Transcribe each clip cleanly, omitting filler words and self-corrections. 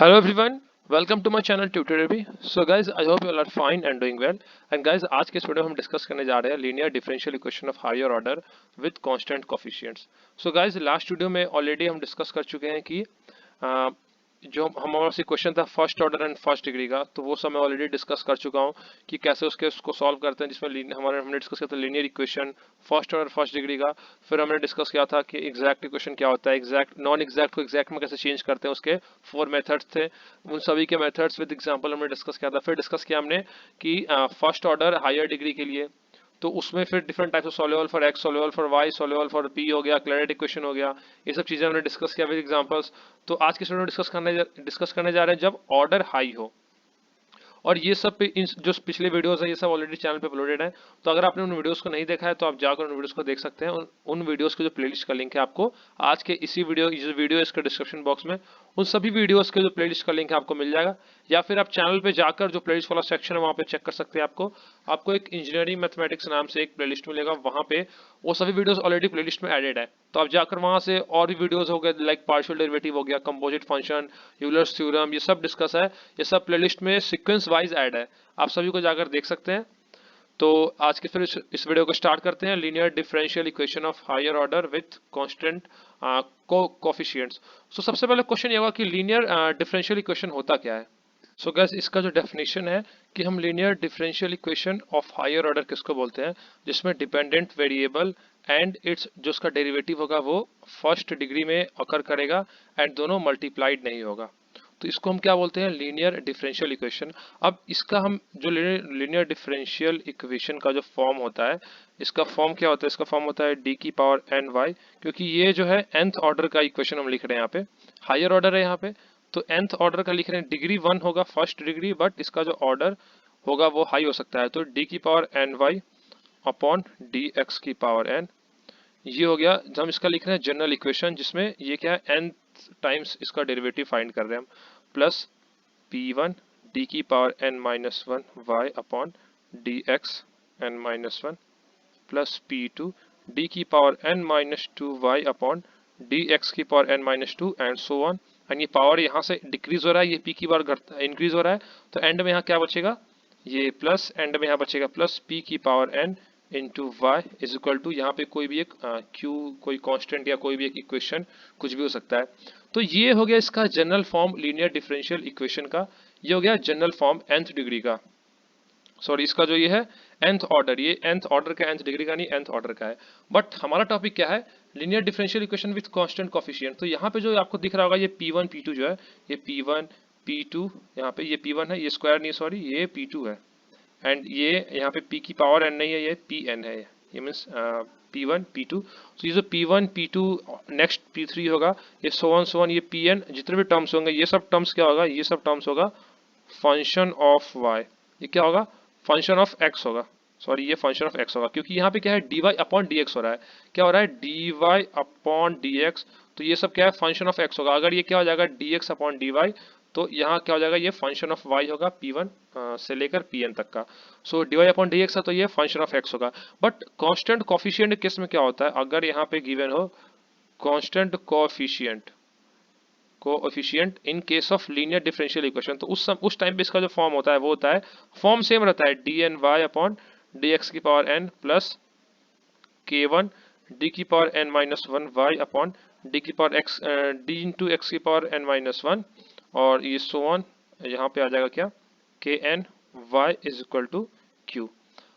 Hello everyone, welcome to my channel Tutorary. So guys, I hope you all are fine and doing well. And guys, आज के इस video में हम discuss करने जा रहे हैं linear differential equation of higher order with constant coefficients. So guys, last video में ऑलरेडी हम डिस्कस कर चुके हैं कि जो हमारा से क्वेश्चन था first order and first degree का, तो वो सब मैं ऑलरेडी डिस्कस कर चुका हूँ कि कैसे उसको सॉल्व करते हैं, जिसमें हमने डिस्कस किया था linear equation first order first degree का. फिर हमने डिस्कस किया था कि एग्जैक्ट इक्वेशन क्या होता है, एग्जैक्ट नॉन एग्जैक्ट को एग्जैक्ट में कैसे चेंज करते हैं, उसके 4 मेथड्स थे. उन सभी के मेथड्स विद एग्जांपल हमने डिस्कस किया था. फिर डिस्कस किया हमने कि फर्स्ट ऑर्डर हायर डिग्री के लिए, तो उसमें फिर different types of soluble for X, soluble for Y, soluble for P हो गया, क्लैरिटी इक्वेशन हो गया. ये सब चीजें हमने डिस्कस किया विद एग्जांपल्स. तो आज के वीडियो में डिस्कस करने जा रहे हैं जब ऑर्डर हाई हो. और ये सब जो पिछले वीडियोस है ये सब ऑलरेडी चैनल पे अपलोडेड है. तो अगर आपने उन वीडियोस को नहीं देखा है तो आप जाकर उन वीडियोस को देख सकते हैं. उन वीडियोस के जो प्लेलिस्ट का लिंक है आपको आज के इसी वीडियो इसके डिस्क्रिप्शन बॉक्स में उन सभी वीडियोस के जो प्लेलिस्ट का लिंक है आपको मिल जाएगा. या फिर आप चैनल पे जाकर जो प्लेलिस्ट वाला सेक्शन है वहाँ पे चेक कर सकते हैं. आपको एक इंजीनियरिंग मैथमेटिक्स नाम से एक प्लेलिस्ट मिलेगा, वहाँ पे वो सभी वीडियोस ऑलरेडी प्लेलिस्ट में एडेड है. तो आप जाकर वहाँ से और भी वीडियोस हो गए लाइक पार्शियल डेरिवेटिव हो गया, कंपोजिट फंक्शन, यूलर्स थ्योरम, ये सब डिस्कस है. ये सब प्लेलिस्ट में सीक्वेंस वाइज ऐड है, आप सभी को जाकर देख सकते हैं. तो आज के फिर इस वीडियो को स्टार्ट करते हैं. Linear differential equation of higher order with constant coefficients. So सबसे पहले क्वेश्चन ये होगा कि लीनियर डिफरेंशियल इक्वेशन होता क्या है. सो गैस, इसका जो डेफिनेशन है कि हम linear differential equation of higher order किसको बोलते हैं, जिसमें डिपेंडेंट वेरिएबल एंड इट्स जो उसका डेरिवेटिव होगा वो फर्स्ट डिग्री में अकर करेगा एंड दोनों मल्टीप्लाइड नहीं होगा. तो इसको हम क्या बोलते हैं, लीनियर डिफरेंशियल इक्वेशन. अब इसका हम जो लीनियर डिफरेंशियल इक्वेशन का जो फॉर्म होता है, इसका फॉर्म क्या होता है, इसका फॉर्म होता है डी की पावर एन वाई. क्योंकि ये जो है nth ऑर्डर का इक्वेशन हम लिख रहे हैं, यहाँ पे हायर ऑर्डर है यहाँ पे, तो nth ऑर्डर का लिख रहे हैं. डिग्री 1 होगा फर्स्ट डिग्री, बट इसका जो ऑर्डर होगा वो हाई हो सकता है. तो डी की power N Y upon D X की पावर एन, ये हो गया. हम इसका लिख रहे हैं जनरल इक्वेशन, जिसमें ये क्या है, n टाइम्स इसका डेरिवेटिव फाइंड कर रहे हैं हम. प्लस पी वन डी की power N minus one Y upon D x N minus one plus P two D की power N minus two Y upon D X की power N minus two and so on. And ये power यहाँ से decrease हो रहा है, ये P की पावर इंक्रीज हो रहा है. तो एंड में यहाँ क्या बचेगा, ये प्लस, एंड में यहाँ बचेगा प्लस पी की power N into Y is equal to, यहाँ पे कोई भी एक क्यू, कोई कांस्टेंट या कोई भी एक इक्वेशन कुछ भी हो सकता है. तो ये हो गया इसका general form linear differential equation का. ये हो गया जनरल फॉर्म nth डिग्री का. सॉरी, इसका जो ये है nth ऑर्डर, ये nth ऑर्डर का, nth डिग्री का नहीं, nth ऑर्डर का है. बट हमारा टॉपिक क्या है, linear differential equation with constant coefficient. तो यहाँ पे जो आपको दिख रहा होगा ये P1 P2 जो है, ये P1 P2, यहाँ पे ये P1 है, ये स्क्वायर नहीं सॉरी, ये P2 है. एंड ये यहाँ पे p की पावर n नहीं है, ये Pn है. ये मीन्स P1 P2. तो ये जो P1 P2 नेक्स्ट P3 होगा, ये सो ऑन ये Pn, जितने भी टर्म्स होंगे ये सब टर्म्स क्या होगा, ये सब टर्म्स होगा फंक्शन ऑफ y. ये क्या होगा, फंक्शन ऑफ x होगा. सॉरी, ये फंक्शन ऑफ x होगा, क्योंकि यहाँ पे क्या है dy अपॉन dx हो रहा है. क्या हो रहा है, dy अपॉन dx. तो ये सब क्या है, फंक्शन ऑफ x होगा. अगर ये क्या हो जाएगा dx अपॉन dy, तो यहाँ क्या हो जाएगा, ये फंक्शन ऑफ y होगा P1 से लेकर Pn तक का. सो dy अपॉन dx है, तो ये फंक्शन ऑफ x होगा. बट कांस्टेंट कोफिशिएंट केस में क्या होता है, अगर यहाँ पे गिवन हो constant coefficient in case of linear differential equation, तो उस टाइम पे इसका जो फॉर्म होता है वो होता है, फॉर्म सेम रहता है dny अपॉन dx की power n plus k1 d की power n minus one Y upon d की power x, d into x की पावर n माइनस वन, और ये सो ऑन. यहाँ पे आ जाएगा क्या, kn y is equal to q.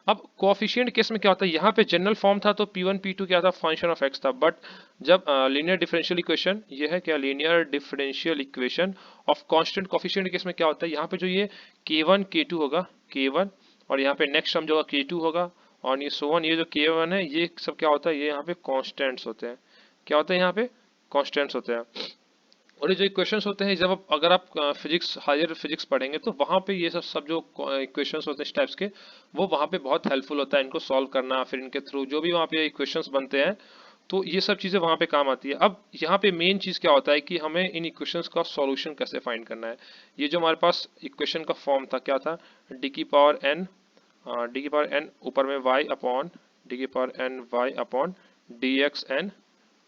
अब कोएफिशिएंट केस में क्या होता है, यहाँ पे जनरल फॉर्म था तो P1 P2 क्या था, फंक्शन ऑफ x था. बट जब लीनियर डिफरेंशियल इक्वेशन, ये है क्या, linear differential equation of constant coefficient case में क्या होता है, यहाँ पे जो ये k1 k2 होगा, k1, और यहाँ पे नेक्स्ट टर्म जो होगा k2 होगा, और ये सो ऑन. ये जो k1 है ये सब क्या होता है, ये यहाँ पे कांस्टेंट्स होते हैं. क्या होता है, यहाँ पे कांस्टेंट्स होते हैं. और ये जो इक्वेशंस होते हैं, जब अगर आप फिजिक्स, हायर फिजिक्स पढ़ेंगे तो वहाँ पे ये सब सब जो इक्वेशंस होते हैं इस टाइप्स के, वो वहाँ पे बहुत हेल्पफुल होता है इनको सॉल्व करना. फिर इनके थ्रू जो भी वहाँ पे इक्वेशंस बनते हैं, तो ये सब चीज़ें वहाँ पे काम आती है. अब यहाँ पे मेन चीज़ क्या होता है कि हमें इन इक्वेशंस का सॉल्यूशन कैसे फाइंड करना है. ये जो हमारे पास इक्वेशन का फॉर्म था क्या था, डी की पावर एन, डी की पावर एन ऊपर में वाई अपॉन डी की power N Y upon D x n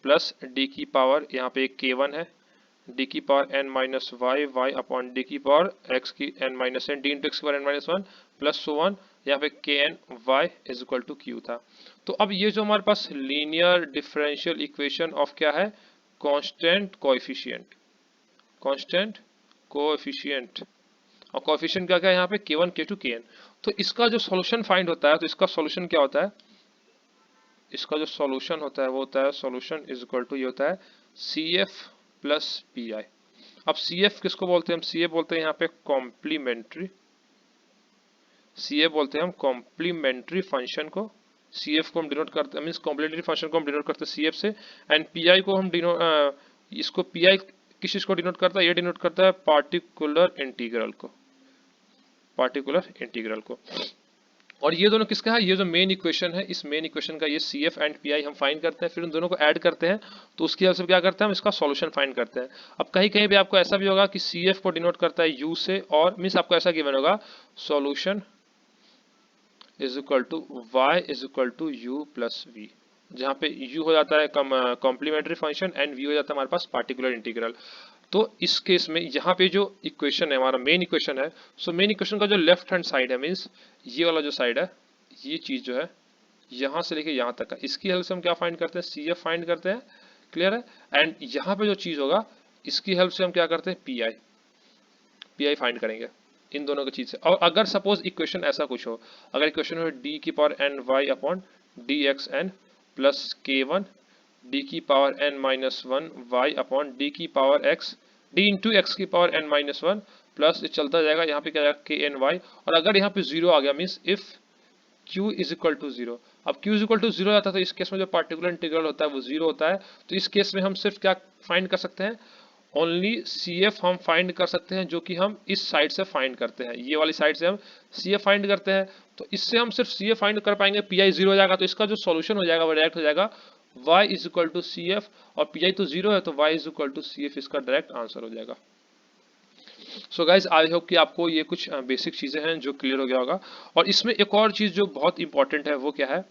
plus D की पावर, यहाँ पे एक k1 है, डी की power N minus y, y upon d की पावर एक्स की n minus n, d into x की power N minus one plus so on, यहाँ पे k n y is equal to q था। तो अब ये जो हमारे पास लीनियर डिफरेंशियल इक्वेशन ऑफ क्या है, कांस्टेंट कोएफिशिएंट, कांस्टेंट कोएफिशिएंट, और कोएफिशिएंट क्या क्या है यहाँ पे k1 k2 kn। तो इसका जो सॉल्यूशन फाइंड होता है, तो इसका सॉल्यूशन क्या होता है, इसका जो सॉल्यूशन होता है वो होता है सॉल्यूशन इज इक्वल टू ये होता है CF प्लस PI। अब CF किसको बोलते हैं, हम CF बोलते हैं यहाँ पे कॉम्प्लीमेंट्री, CF बोलते हैं हम कॉम्प्लीमेंट्री फंक्शन को, CF को हम डिनोट करते हैं, मींस कॉम्प्लीमेंट्री फंक्शन को हम डिनोट करते हैं CF से, एंड PI को हम इसको PI किस चीज को डिनोट करता है, ये डिनोट करता है पार्टिकुलर इंटीग्रल को, पार्टिकुलर इंटीग्रल को। और ये दोनों किसका है, ये जो मेन इक्वेशन है, इस मेन इक्वेशन का ये CF एंड PI हम फाइंड करते हैं, फिर उन दोनों को ऐड करते हैं, तो उसकी हेल्प से क्या करते हैं हम इसका सॉल्यूशन फाइंड करते हैं। अब कहीं कहीं भी आपको ऐसा भी होगा कि CF को डिनोट करता है U से, और मीन्स आपको ऐसा गिवन होगा solution is equal to y is equal to u plus v, जहाँ पे u हो जाता है कॉम्प्लीमेंट्री फंक्शन एंड v हो जाता है हमारे पास पार्टिकुलर इंटीग्रल। तो इस केस में यहाँ पे जो इक्वेशन है हमारा मेन इक्वेशन है, सो मेन इक्वेशन का जो लेफ्ट हैंड साइड है, मीन्स ये वाला जो साइड है, ये चीज जो है यहाँ से लेके यहाँ तक का, इसकी हेल्प से हम क्या फाइंड करते हैं, CF फाइंड करते हैं, क्लियर है। एंड यहाँ पे जो चीज होगा इसकी हेल्प से हम क्या करते हैं PI फाइंड करेंगे इन दोनों की चीज से। और अगर सपोज इक्वेशन ऐसा कुछ हो, अगर इक्वेशन हो डी की power N Y upon D x n plus k one D की power N minus one Y upon d की power x, d into x की power N minus one plus ये चलता जाएगा, यहाँ पे क्या जाएगा के एन वाई, और अगर यहाँ पे जीरो आ गया means if q is equal to zero, अब q is equal to zero आता है तो इस केस में जो पार्टिकुलर इंटीग्रल होता है वो जीरो होता है। तो इस केस में हम सिर्फ क्या फाइंड कर सकते हैं, ओनली CF हम फाइंड कर सकते हैं, जो कि हम इस साइड से फाइंड करते हैं, ये वाली साइड से हम CF फाइंड करते हैं। तो इससे हम सिर्फ CF फाइंड कर पाएंगे, PI जीरो हो जाएगा, तो इसका जो सॉल्यूशन हो जाएगा वो डायरेक्ट हो जाएगा y is equal to CF, और PI तो जीरो है तो y is equal to CF इसका डायरेक्ट आंसर हो जाएगा। सो गाइज आई होप कि आपको ये कुछ बेसिक चीजें हैं जो क्लियर हो गया होगा। और इसमें एक और चीज जो बहुत इंपॉर्टेंट है वो क्या है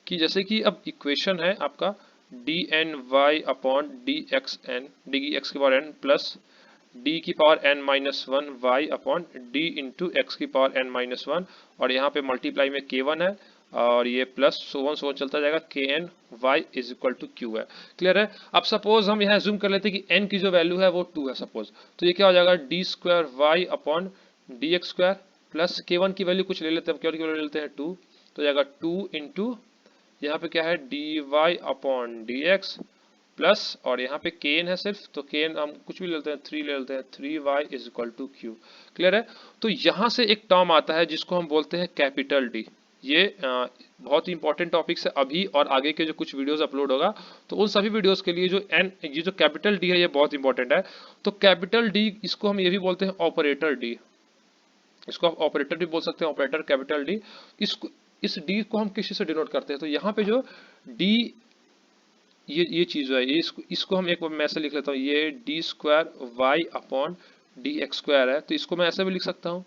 कि जैसे कि अब इक्वेशन है आपका D N Y upon D x N, D की एक्स की पावर एन प्लस डी की power N minus one Y upon D into x की पावर एन माइनस वन, और यहाँ पे मल्टीप्लाई में k1 है और ये प्लस सो वन चलता जाएगा के n y is equal to q है, क्लियर है। अब सपोज हम यहाँ जूम कर लेते हैं कि n की जो वैल्यू है वो 2 है सपोज, तो ये क्या हो जाएगा d square y upon D x square plus k1 की वैल्यू कुछ ले लेते हैं, k1 की वैल्यू ले लेते हैं 2, तो जाएगा 2 इंटू यहाँ पे क्या है d y upon D x plus, और यहाँ पे kn है सिर्फ, तो kn हम कुछ भी ले लेते हैं 3 ले लेते हैं, 3y is equal to q, clear है। तो यहाँ से एक टर्म आता है जिसको हम बोलते हैं कैपिटल डी, ये बहुत ही इंपॉर्टेंट टॉपिक्स है अभी और आगे के जो कुछ वीडियोस अपलोड होगा, तो उन सभी वीडियोस के लिए ये जो कैपिटल डी है ये बहुत इंपॉर्टेंट है। तो कैपिटल डी इसको हम ये भी बोलते हैं ऑपरेटर डी, इसको आप ऑपरेटर भी बोल सकते हैं, ऑपरेटर कैपिटल डी। इसको इस डी को हम किसी से डिनोट करते हैं, तो यहाँ पे जो डी ये चीज है, ये इसको हम एक बार मैं ऐसे लिख लेता हूँ, ये d square y upon D x square है, तो इसको मैं ऐसे भी लिख सकता हूँ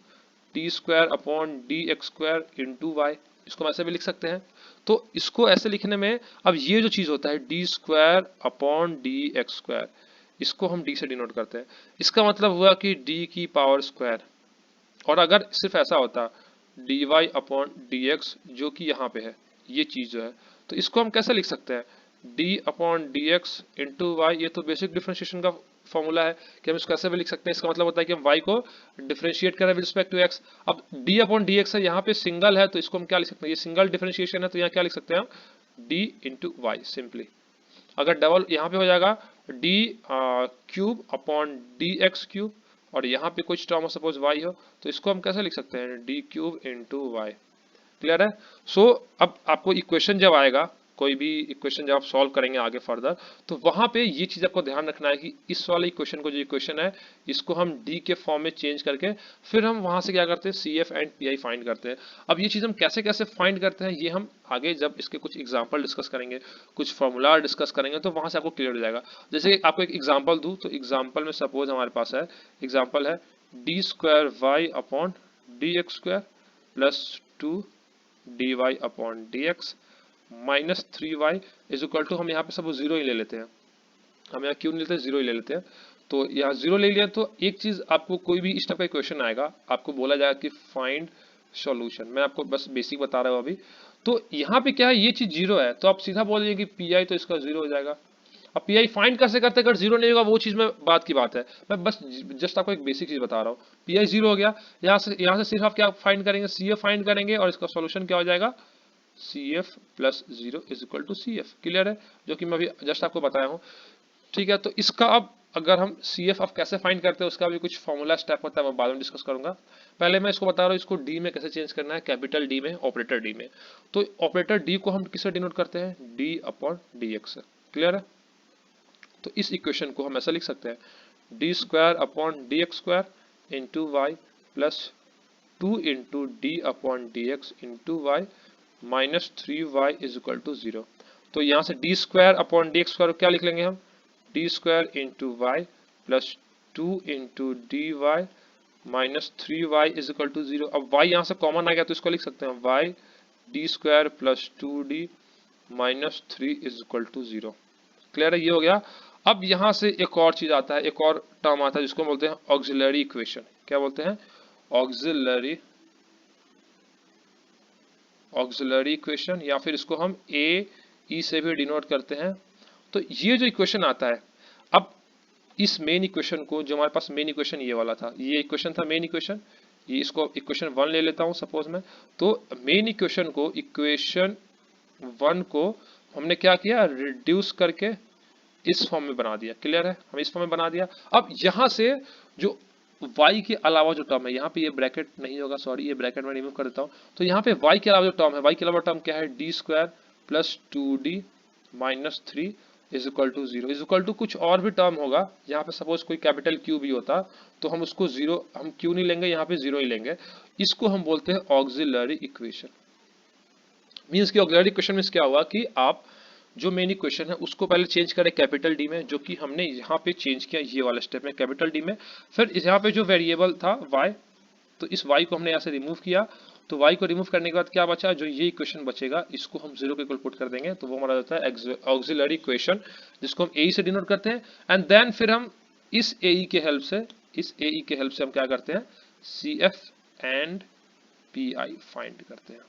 d square upon D x square into y, इसको हम ऐसे भी लिख सकते हैं। तो इसको ऐसे लिखने में अब ये जो चीज होता है d square upon D x square, इसको हम डी से डिनोट करते हैं, इसका मतलब हुआ कि डी की पावर स्क्वायर। और अगर सिर्फ ऐसा होता d y upon D x जो कि यहाँ पे है ये चीज जो है, तो इसको हम कैसे लिख सकते हैं d upon D x into y, ये तो बेसिक डिफरेंशिएशन का फॉर्मूला है कि हम इसको ऐसे भी लिख सकते हैं, इसका मतलब होता है कि हम y को डिफरेंशिएट कर रहे हैं विद रिस्पेक्ट टू x। अब d अपॉन डी एक्स है, यहाँ पे सिंगल है तो इसको हम क्या लिख सकते हैं, ये सिंगल डिफरेंशिएशन है तो यहाँ क्या लिख सकते हैं हम d इंटू वाई सिंपली। अगर डबल यहाँ पे हो जाएगा d cube upon D x cube, और यहाँ पे कुछ टर्म सपोज y हो तो इसको हम कैसे लिख सकते हैं d cube into y, clear है। सो अब आपको इक्वेशन जब आएगा, कोई भी इक्वेशन जब आप सॉल्व करेंगे आगे फर्दर, तो वहां पे ये चीज आपको ध्यान रखना है कि इस वाले इक्वेशन को जो इक्वेशन है इसको हम डी के फॉर्म में चेंज करके फिर हम वहां से क्या करते हैं CF एंड PI फाइंड करते हैं। अब ये चीज हम कैसे कैसे फाइंड करते हैं ये हम आगे जब इसके कुछ एग्जाम्पल डिस्कस करेंगे, कुछ फॉर्मूला डिस्कस करेंगे, तो वहां से आपको क्लियर हो जाएगा। जैसे कि आपको एक एग्जाम्पल दूं, तो एग्जाम्पल में सपोज हमारे पास है, एग्जाम्पल है d square y upon D x square plus 2 d y upon D x minus 3y is equal to, हम यहाँ पे सब जीरो ही ले लेते हैं, हम यहाँ क्यों नहीं लेते, जीरो ही ले लेते हैं। तो यहाँ 0 ले लिया। तो एक चीज आपको कोई भी इस टाइप का क्वेश्चन आएगा, आपको बोला जाएगा कि फाइंड सॉल्यूशन, मैं आपको बस बेसिक बता रहा हूँ अभी। तो यहाँ पे क्या है, ये चीज 0 है तो आप सीधा बोल दीजिए कि पी आई, तो इसका 0 हो जाएगा। अब पी आई फाइंड कैसे करते हैं, अगर 0 नहीं होगा वो चीज में बात की बात है, मैं बस जस्ट आपको एक बेसिक चीज बता रहा हूँ। पी आई 0 हो गया, यहाँ से सिर्फ आप क्या फाइंड करेंगे, सी एफ फाइंड करेंगे और इसका सॉल्यूशन क्या हो जाएगा, C F plus 0 is equal to C F. Clear है, जो कि मैं अभी जस्ट आपको बताया हूँ। ठीक है, तो इसका अब अगर हम सी एफ अब कैसे फाइंड करते हैं उसका भी कुछ फॉर्मूला स्टेप होता है, मैं बाद में डिस्कस करूंगा। पहले मैं इसको बता रहा हूँ, इसको डी में कैसे चेंज करना है, कैपिटल डी में, ऑपरेटर डी में। तो ऑपरेटर डी को हम किससे डिनोट करते हैं, D upon D x. Clear है, तो इस इक्वेशन को हम ऐसा लिख सकते हैं, d square upon D x square into y plus 2 into d upon D x into y minus 3y is equal to 0। तो यहाँ से d square upon D x square क्या लिख लेंगे हम, d square into y plus 2 into d y minus 3y is equal to 0। अब y यहाँ से कॉमन आ गया तो इसको लिख सकते हैं y d square plus 2d minus 3 is equal to 0। Clear है, ये हो गया। अब यहाँ से एक और चीज आता है, एक और टर्म आता है जिसको बोलते हैं ऑक्सिलरी इक्वेशन। क्या बोलते हैं, ऑक्सिलरी इक्वेशन, या फिर इसको हम ए ई से भी डिनोट करते हैं। तो ये जो इक्वेशन आता है, अब इस मेन इक्वेशन को, जो हमारे पास मेन इक्वेशन ये वाला था, ये इक्वेशन था मेन इक्वेशन, ये इसको इक्वेशन 1 ले लेता हूं सपोज में। तो मेन इक्वेशन को, इक्वेशन 1 को हमने क्या किया, रिड्यूस करके इस फॉर्म में बना दिया। क्लियर है, हम इस फॉर्म में बना दिया। अब यहां से जो y के अलावा जो टर्म है, यहाँ पे ये ब्रैकेट नहीं होगा, सॉरी, ये ब्रैकेट में रिमूव कर देता हूँ। तो यहाँ पे y के अलावा जो टर्म है, y के अलावा टर्म क्या है, d square plus 2d minus 3 is equal to 0 is equal to कुछ और भी टर्म होगा। यहाँ पे सपोज कोई कैपिटल Q भी होता तो हम उसको 0, हम Q नहीं लेंगे, यहाँ पे 0 ही लेंगे। इसको हम बोलते हैं ऑक्सिलरी इक्वेशन। मीन्स की ऑक्सिलरी इक्वेशन मीन्स क्या हुआ कि आप जो मेन इक्वेशन है उसको पहले चेंज करें कैपिटल डी में, जो कि हमने यहाँ पे चेंज किया ये वाला स्टेप में कैपिटल डी में। फिर यहाँ पे जो वेरिएबल था y, तो इस y को हमने यहाँ से रिमूव किया। तो y को रिमूव करने के बाद क्या बचा, जो ये इक्वेशन बचेगा इसको हम 0 के इक्वल पुट कर देंगे, तो वो हमारा होता है ऑक्सिलरी इक्वेशन, जिसको हम ए से डिनोट करते हैं। एंड देन फिर हम इस ए के हेल्प से, हम क्या करते हैं, C F and P I find करते हैं।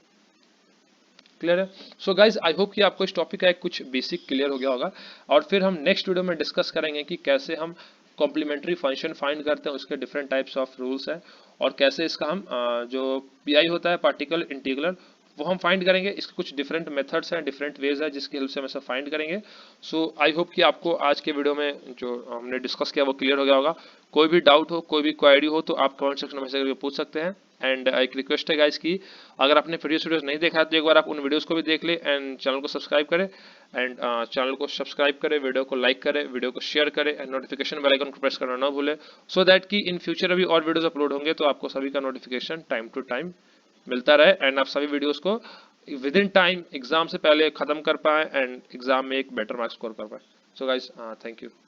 क्लियर है। सो गाइज, आई होप कि आपको इस टॉपिक का एक कुछ बेसिक क्लियर हो गया होगा, और फिर हम नेक्स्ट वीडियो में डिस्कस करेंगे कि कैसे हम कॉम्प्लीमेंट्री फंक्शन फाइंड करते हैं, उसके डिफरेंट टाइप्स ऑफ रूल्स हैं, और कैसे इसका हम जो पीआई होता है, पार्टिकल इंटीग्रल, वो हम फाइंड करेंगे। इसके कुछ डिफरेंट मेथड्स हैं, डिफरेंट वेज है जिसकी हेल्प से हम ऐसा फाइंड करेंगे। सो आई होप कि आपको आज के वीडियो में जो हमने डिस्कस किया वो क्लियर हो गया होगा। कोई भी डाउट हो, कोई भी क्वेरी हो तो आप कमेंट सेक्शन में मैसेज करके पूछ सकते हैं। एंड एक रिक्वेस्ट है गाइस की अगर आपने प्रीवियस वीडियोस नहीं देखा है तो एक बार आप उन वीडियोस को भी देख ले, एंड चैनल को सब्सक्राइब करें, एंड चैनल को सब्सक्राइब करें, वीडियो को लाइक करें, वीडियो को शेयर करें, एंड नोटिफिकेशन बेल आइकन को प्रेस करना ना भूलें, सो दैट कि इन फ्यूचर अभी और वीडियोस अपलोड होंगे तो आपको सभी का नोटिफिकेशन टाइम टू टाइम मिलता रहे, एंड आप सभी वीडियोस को विद इन टाइम एग्जाम से पहले खत्म कर पाए, एंड एग्जाम में एक बेटर मार्क्स स्कोर कर पाए। So guys, thank you.